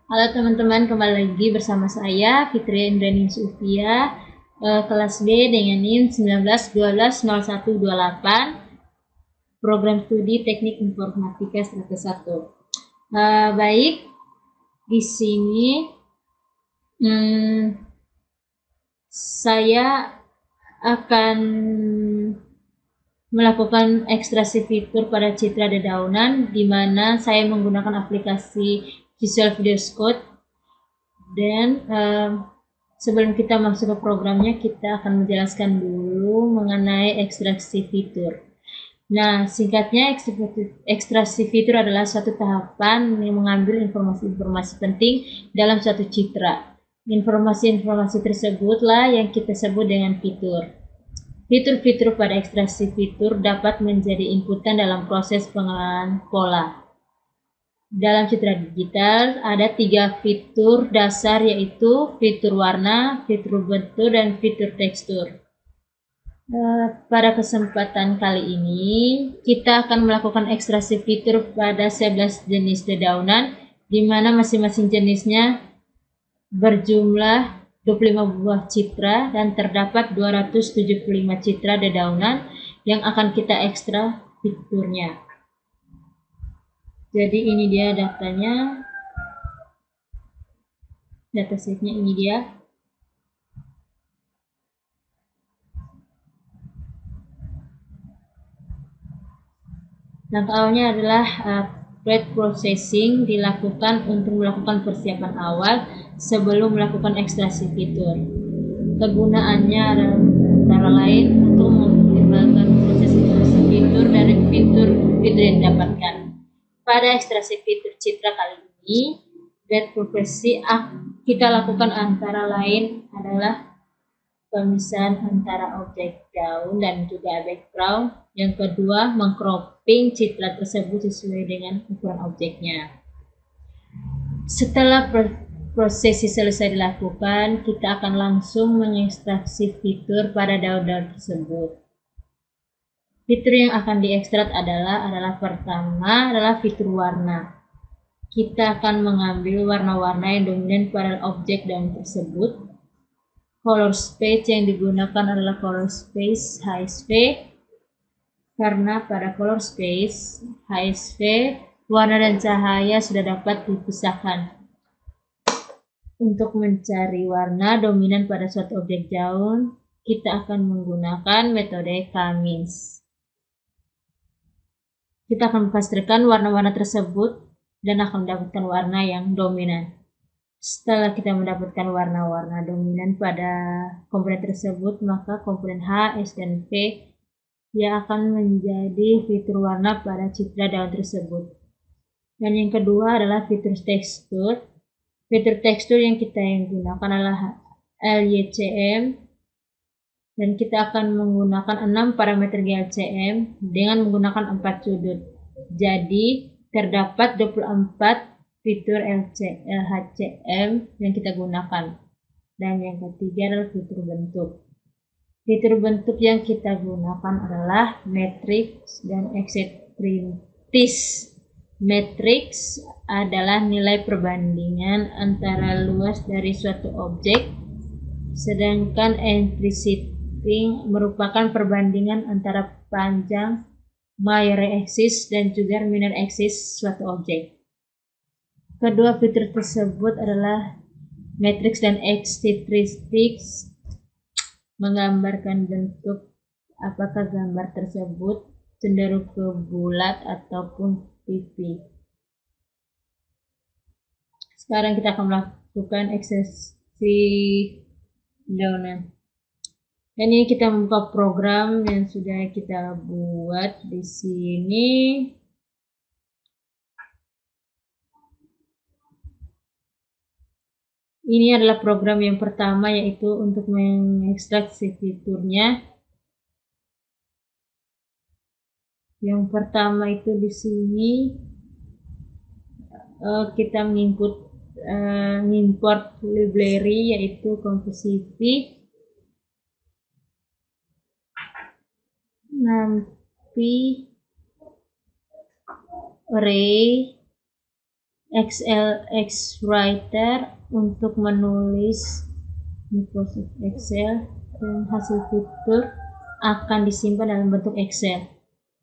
Halo teman-teman, kembali lagi bersama saya Fitri Indrani Sufia, kelas B dengan NIM 19120128, program studi Teknik Informatika Strata 1. Baik, di sini saya akan melakukan ekstraksi fitur pada citra dedaunan, di mana saya menggunakan aplikasi Visual Video Code. Dan sebelum kita masuk ke programnya, kita akan menjelaskan dulu mengenai ekstraksi fitur. Nah, singkatnya, ekstraksi fitur adalah suatu tahapan yang mengambil informasi-informasi penting dalam suatu citra. Informasi-informasi tersebutlah yang kita sebut dengan fitur. Fitur-fitur pada ekstraksi fitur dapat menjadi inputan dalam proses pengenalan pola. Dalam citra digital ada 3 fitur dasar, yaitu fitur warna, fitur bentuk, dan fitur tekstur. Pada kesempatan kali ini kita akan melakukan ekstraksi fitur pada 11 jenis dedaunan, di mana masing-masing jenisnya berjumlah 25 buah citra dan terdapat 275 citra dedaunan yang akan kita ekstra fiturnya. Jadi ini dia datanya, datasetnya ini dia. Langkah awalnya adalah pre-processing, dilakukan untuk melakukan persiapan awal sebelum melakukan ekstraksi fitur. Kegunaannya adalah antara lain untuk mengoptimalkan proses ekstraksi fitur dari fitur-fitur yang didapatkan. Pada ekstraksi fitur citra kali ini, pre-processing kita lakukan antara lain adalah pemisahan antara objek daun dan juga background. Yang kedua, mengcropping citra tersebut sesuai dengan ukuran objeknya. Setelah prosesi selesai dilakukan, kita akan langsung mengekstraksi fitur pada daun-daun tersebut. Fitur yang akan diekstrak adalah pertama adalah fitur warna. Kita akan mengambil warna-warna yang dominan pada objek daun tersebut. Color space yang digunakan adalah color space HSV, karena pada color space HSV warna dan cahaya sudah dapat dipisahkan. Untuk mencari warna dominan pada suatu objek daun, kita akan menggunakan metode Cummins. Kita akan pastikan warna-warna tersebut dan akan mendapatkan warna yang dominan. Setelah kita mendapatkan warna-warna dominan pada komponen tersebut, maka komponen H, S, dan P yang akan menjadi fitur warna pada citra daun tersebut. Dan yang kedua adalah fitur tekstur. Fitur tekstur yang kita gunakan adalah LYCM, dan kita akan menggunakan 6 parameter GLCM dengan menggunakan 4 sudut. Jadi terdapat 24 fitur LHCM yang kita gunakan. Dan yang ketiga adalah fitur bentuk. Fitur bentuk yang kita gunakan adalah matrix dan eccentricities. Matrix adalah nilai perbandingan antara luas dari suatu objek, sedangkan eccentricity merupakan perbandingan antara panjang major axis dan juga minor axis suatu objek. Kedua fitur tersebut adalah matrix dan eccentricities menggambarkan bentuk, apakah gambar tersebut cenderung ke bulat ataupun pipi. Sekarang kita akan melakukan ekstraksi daunan. Dan ini kita membuka program yang sudah kita buat di sini. Ini adalah program yang pertama, yaitu untuk mengekstraksi fiturnya. Yang pertama itu di sini kita mengimport library, yaitu Composite. Nanti array XLX Writer untuk menulis Microsoft Excel, dan hasil fitur akan disimpan dalam bentuk Excel.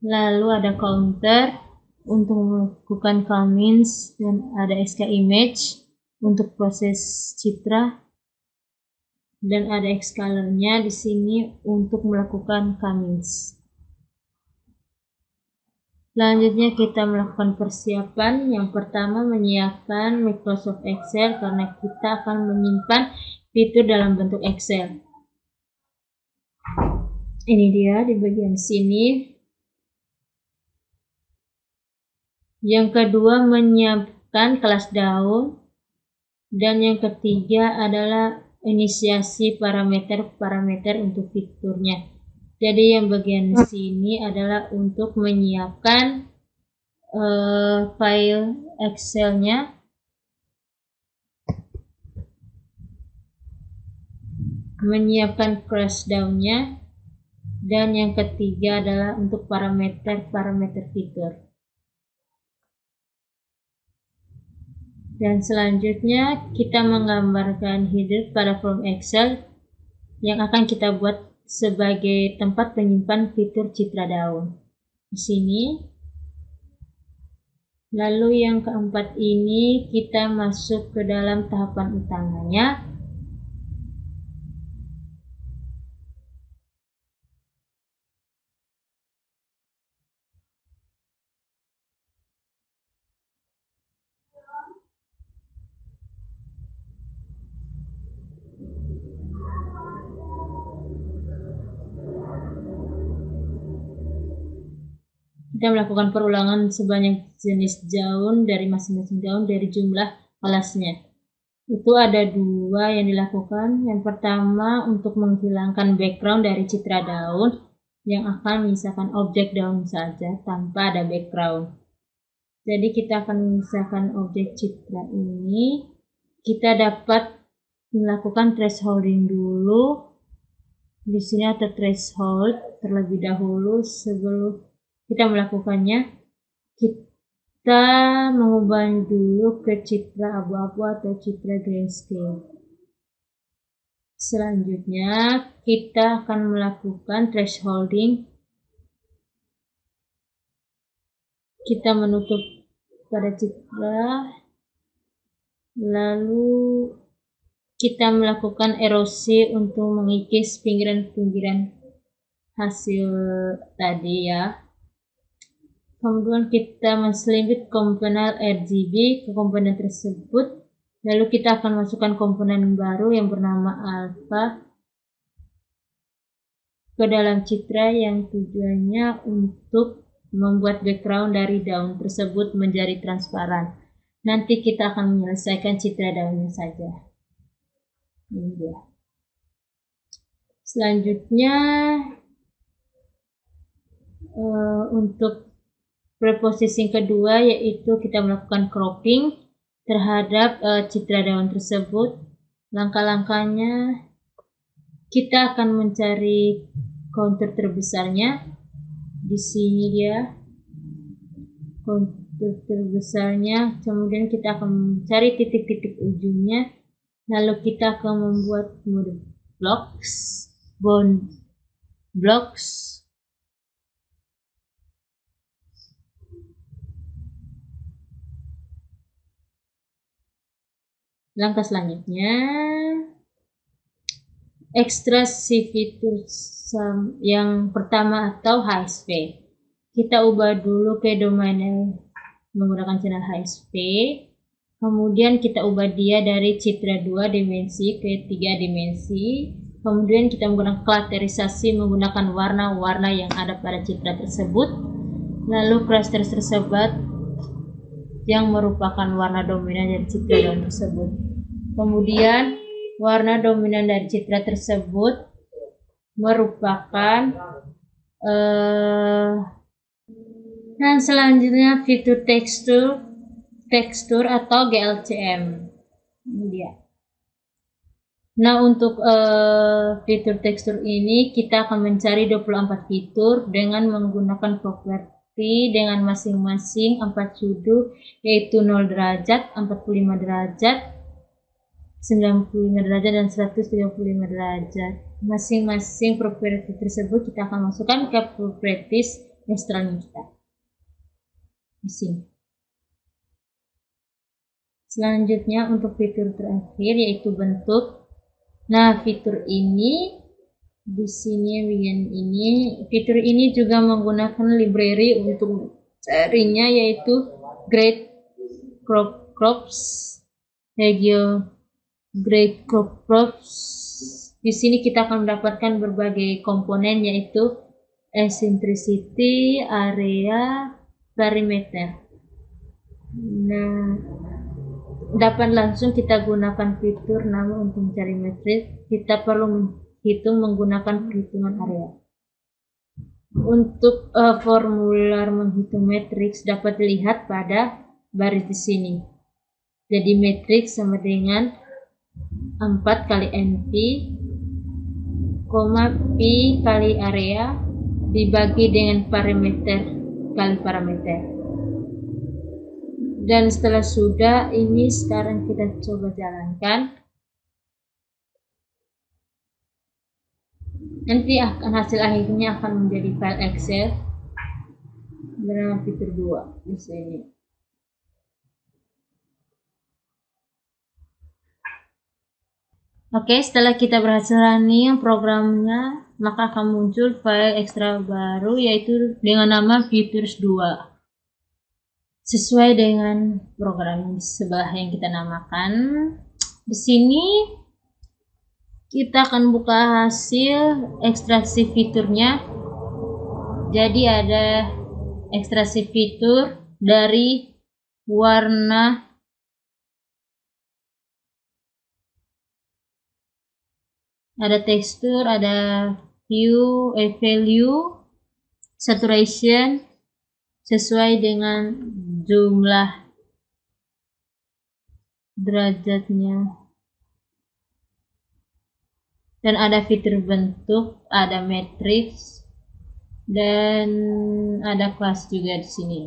Lalu ada counter untuk melakukan comments, dan ada SK image untuk proses citra, dan ada Xcolor-nya di sini untuk melakukan comments. Selanjutnya kita melakukan persiapan. Yang pertama, menyiapkan Microsoft Excel karena kita akan menyimpan fitur dalam bentuk Excel. Ini dia di bagian sini. Yang kedua, menyiapkan kelas daun. Dan yang ketiga adalah inisiasi parameter-parameter untuk fiturnya. Jadi yang bagian sini adalah untuk menyiapkan file Excel-nya, menyiapkan crash down-nya, dan yang ketiga adalah untuk parameter-parameter fitur. Dan selanjutnya kita menggambarkan header pada form Excel yang akan kita buat sebagai tempat penyimpan fitur citra daun di sini. Lalu yang keempat ini kita masuk ke dalam tahapan utamanya. Kita melakukan perulangan sebanyak jenis daun dari masing-masing daun dari jumlah kelasnya. Itu ada dua yang dilakukan. Yang pertama, untuk menghilangkan background dari citra daun yang akan menyisakan objek daun saja tanpa ada background. Jadi kita akan menyisakan objek citra ini. Kita dapat melakukan thresholding dulu. Di sini ada threshold terlebih dahulu. Sebelum kita melakukannya, kita mengubah dulu ke citra abu-abu atau citra grayscale. Selanjutnya kita akan melakukan thresholding. Kita menutup pada citra, lalu kita melakukan erosi untuk mengikis pinggiran-pinggiran hasil tadi ya. Kemudian kita menselipit komponen RGB ke komponen tersebut. Lalu kita akan masukkan komponen baru yang bernama alpha ke dalam citra yang tujuannya untuk membuat background dari daun tersebut menjadi transparan. Nanti kita akan menyelesaikan citra daunnya saja. Ini dia. Selanjutnya untuk preposisi kedua, yaitu kita melakukan cropping terhadap citra daun tersebut. Langkah-langkahnya, kita akan mencari counter terbesarnya. Di sini dia counter terbesarnya. Kemudian kita akan mencari titik-titik ujungnya. Lalu kita akan membuat mode blocks, bound blocks. Langkah selanjutnya, ekstraksi fitur yang pertama atau HSP. Kita ubah dulu ke domain menggunakan channel HSP. Kemudian kita ubah dia dari citra 2 dimensi ke 3 dimensi. Kemudian kita menggunakan klasterisasi menggunakan warna-warna yang ada pada citra tersebut. Lalu cluster tersebut yang merupakan warna dominan dari citra daun tersebut. Kemudian warna dominan dari citra tersebut merupakan dan selanjutnya fitur tekstur atau GLCM. Ini dia. Nah, untuk fitur tekstur ini kita akan mencari 24 fitur dengan menggunakan properti dengan masing-masing 4 sudut, yaitu 0 derajat, 45 derajat, 95 derajat, dan 135 derajat. Masing-masing properti tersebut kita akan masukkan ke properties eksternal kita. Selanjutnya untuk fitur terakhir yaitu bentuk. Nah, fitur ini di sini bagian ini, fitur ini juga menggunakan library untuk carinya, yaitu Grade Crops, Regio Grade Crops. Di sini kita akan mendapatkan berbagai komponen, yaitu eccentricity, area, perimeter. Nah, dapat langsung kita gunakan fitur, namun untuk mencari matriks kita perlu menghitung menggunakan perhitungan area. Untuk formular menghitung matriks dapat dilihat pada baris di sini. Jadi matriks sama dengan 4 kali NP, pi kali area dibagi dengan parameter kali parameter. Dan setelah sudah, ini sekarang kita coba jalankan. Nanti hasil akhirnya akan menjadi file Excel bernama fitur 2 di sini. Oke, setelah kita berhasil running programnya, maka akan muncul file ekstra baru, yaitu dengan nama Features 2. Sesuai dengan program sebelah yang kita namakan. Di sini kita akan buka hasil ekstraksi fiturnya. Jadi ada ekstraksi fitur dari warna, ada tekstur, ada value, saturation sesuai dengan jumlah derajatnya, dan ada fitur bentuk, ada matrix, dan ada kelas juga di sini.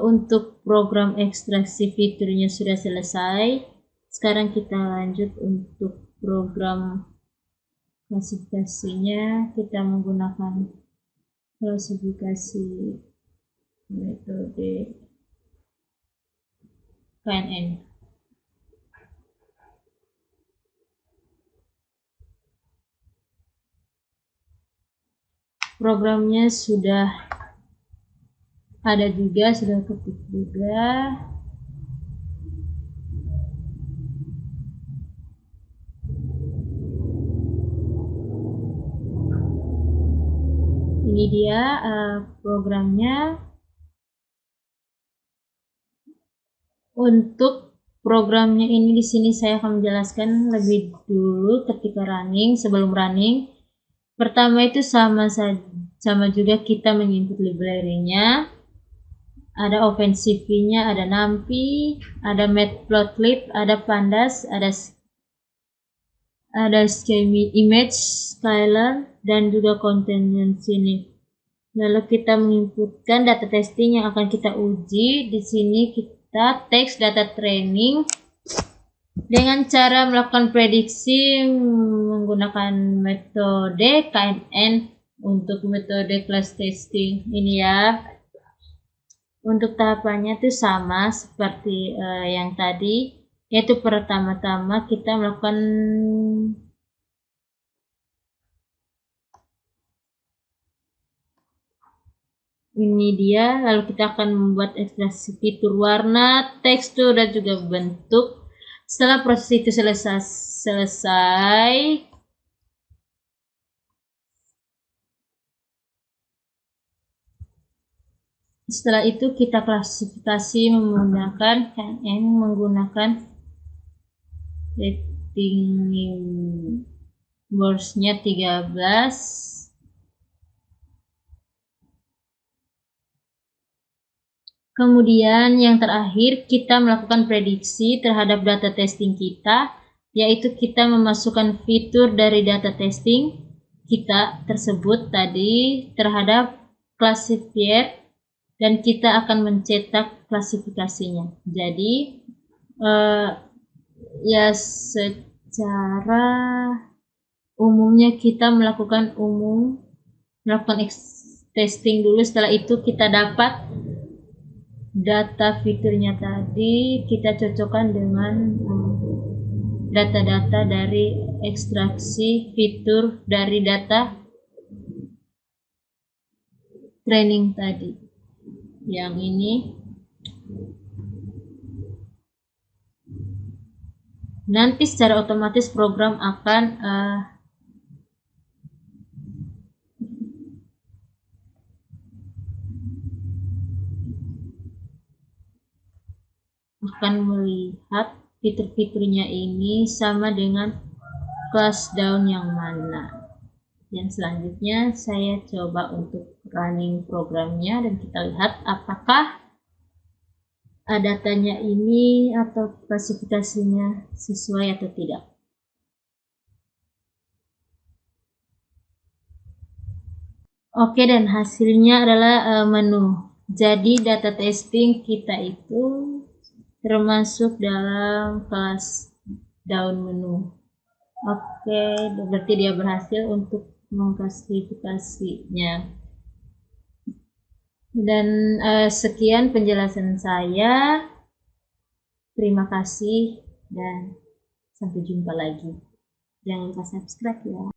Untuk program ekstraksi fiturnya sudah selesai. Sekarang kita lanjut untuk program klasifikasinya. Kita menggunakan klasifikasi metode KNN. Programnya sudah ada juga, sudah ketik juga. Ini dia programnya. Untuk programnya ini di sini saya akan menjelaskan lebih dulu ketika running, sebelum running. Pertama itu sama juga kita menginput library-nya. Ada OpenCV-nya, ada NumPy, ada Matplotlib, ada Pandas, ada image scaler, dan juga container sini. Lalu kita menginputkan data testing yang akan kita uji. Di sini kita text data training dengan cara melakukan prediksi menggunakan metode KNN untuk metode class testing ini ya. Untuk tahapannya itu sama seperti yang tadi, yaitu pertama-tama kita melakukan ini dia, lalu kita akan membuat ekstraksi fitur warna, tekstur, dan juga bentuk. Setelah proses itu selesai, setelah itu kita klasifikasi menggunakan KNN, menggunakan rating words-nya 13. Kemudian yang terakhir kita melakukan prediksi terhadap data testing kita, yaitu kita memasukkan fitur dari data testing, kita tersebut tadi terhadap classifier, dan kita akan mencetak klasifikasinya. Jadi ya secara umumnya kita melakukan testing dulu. Setelah itu kita dapat data fiturnya tadi, kita cocokkan dengan data-data dari ekstraksi fitur dari data training tadi. Yang ini nanti secara otomatis program akan melihat fitur-fiturnya ini sama dengan class down yang mana. Yang selanjutnya saya coba untuk running programnya, dan kita lihat apakah datanya ini atau klasifikasinya sesuai atau tidak. Oke, dan hasilnya adalah menu. Jadi data testing kita itu termasuk dalam kelas down menu. Oke, berarti dia berhasil untuk mengklasifikasinya. Dan sekian penjelasan saya. Terima kasih dan sampai jumpa lagi. Jangan lupa subscribe ya.